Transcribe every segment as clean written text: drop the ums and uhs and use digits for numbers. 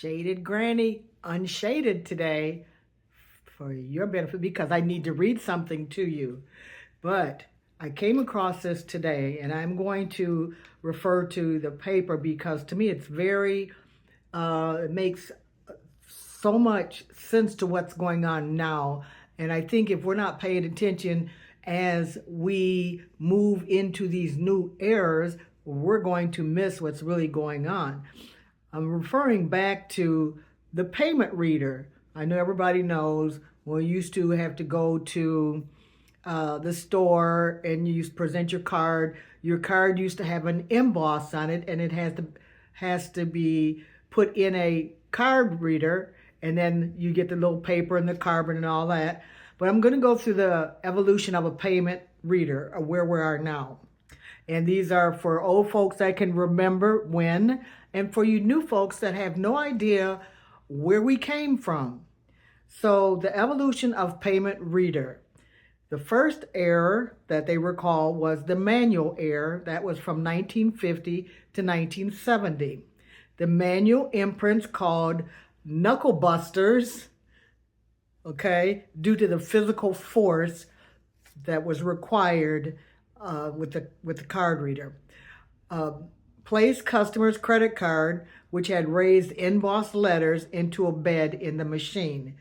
Shaded Granny, unshaded today for your benefit because I need to read something to you. But I came across this today and I'm going to refer to the paper because to me it's very, it makes so much sense to what's going on now. And I think if we're not paying attention as we move into these new eras, we're going to miss what's really going on. I'm referring back to the payment reader. I know everybody knows we used to have to go to the store and you present your card. Your card used to have an emboss on it, and it has to be put in a card reader, and then you get the little paper and the carbon and all that. But I'm going to go through the evolution of a payment reader, of where we are now. And these are for old folks that can remember when, and for you new folks that have no idea where we came from. So the evolution of payment reader. The first era that they recall was the manual era. That was from 1950 to 1970. The manual imprints called knuckle busters, okay, due to the physical force that was required with the card reader. Place customers' credit card, which had raised embossed letters, into a bed in the machine.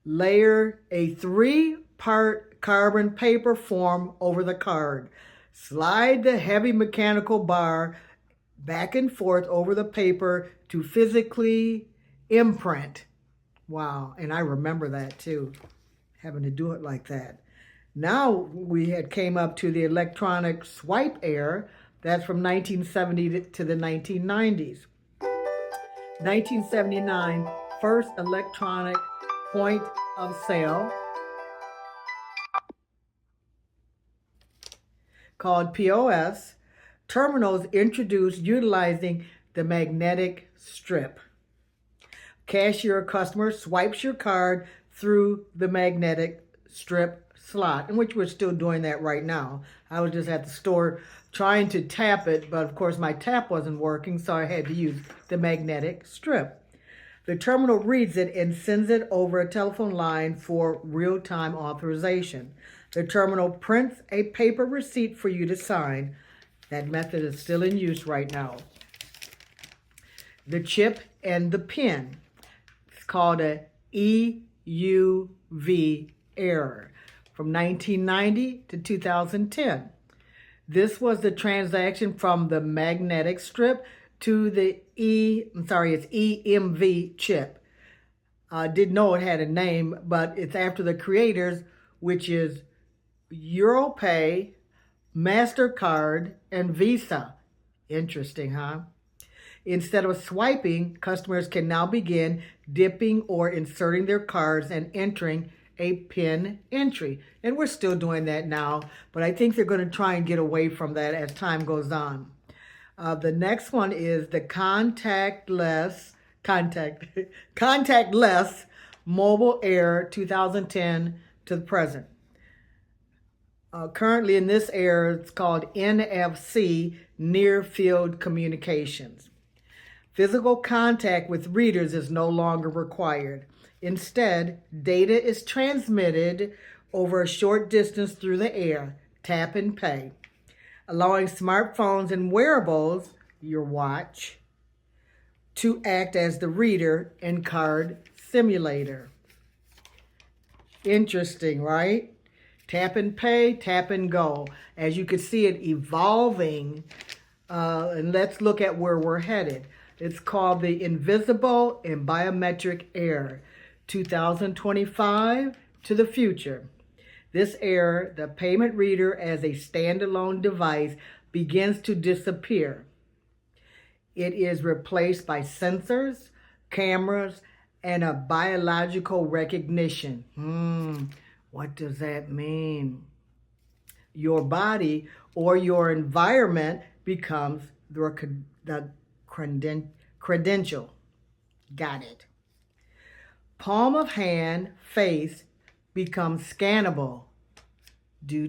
Layer a 3-part carbon paper form over the card. Slide the heavy mechanical bar back and forth over the paper to physically imprint. Wow, and I remember that too, having to do it like that. Now we had came up to the electronic swipe era. That's from 1970 to the 1990s. 1979, first electronic point of sale called POS. Terminals introduced utilizing the magnetic strip. Cashier customer swipes your card through the magnetic strip slot, in which we're still doing that right now. I was just at the store trying to tap it, but of course my tap wasn't working, so I had to use the magnetic strip. The terminal reads it and sends it over a telephone line for real-time authorization. The terminal prints a paper receipt for you to sign. That method is still in use right now. The chip and the pin. It's called a EUV error from 1990 to 2010. This was the transaction from the magnetic strip to the it's EMV chip. Didn't know it had a name, but it's after the creators, which is Europay, MasterCard, and Visa. Interesting, huh? Instead of swiping, customers can now begin dipping or inserting their cards and entering a PIN entry. And we're still doing that now, but I think they're going to try and get away from that as time goes on. The next one is the contactless mobile era 2010 to the present. Currently in this era, it's called NFC, Near Field Communications. Physical contact with readers is no longer required. Instead, data is transmitted over a short distance through the air, tap and pay, allowing smartphones and wearables, your watch, to act as the reader and card simulator. Interesting, right? Tap and pay, tap and go. As you can see it evolving, and let's look at where we're headed. It's called the Invisible and Biometric Era, 2025 to the future. This era, the payment reader as a standalone device begins to disappear. It is replaced by sensors, cameras, and a biological recognition. What does that mean? Your body or your environment becomes the credential. Got it. Palm of hand, face becomes scannable. Do.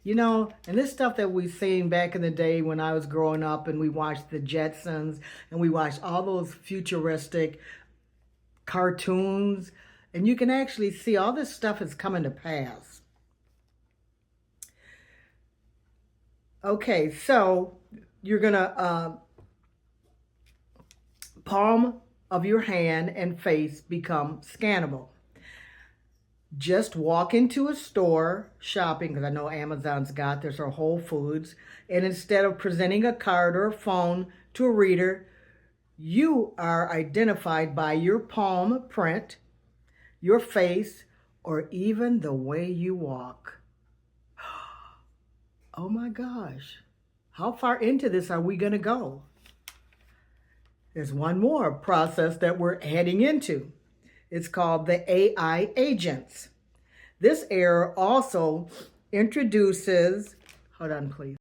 You know, and this stuff that we seen back in the day when I was growing up and we watched the Jetsons and we watched all those futuristic cartoons, and you can actually see all this stuff is coming to pass. Okay, so you're gonna palm of your hand and face become scannable. Just walk into a store shopping, because I know Amazon's got this, or Whole Foods, and instead of presenting a card or a phone to a reader, you are identified by your palm print, your face, or even the way you walk. Oh my gosh. How far into this are we going to go? There's one more process that we're heading into. It's called the AI agents. This era also introduces, hold on please.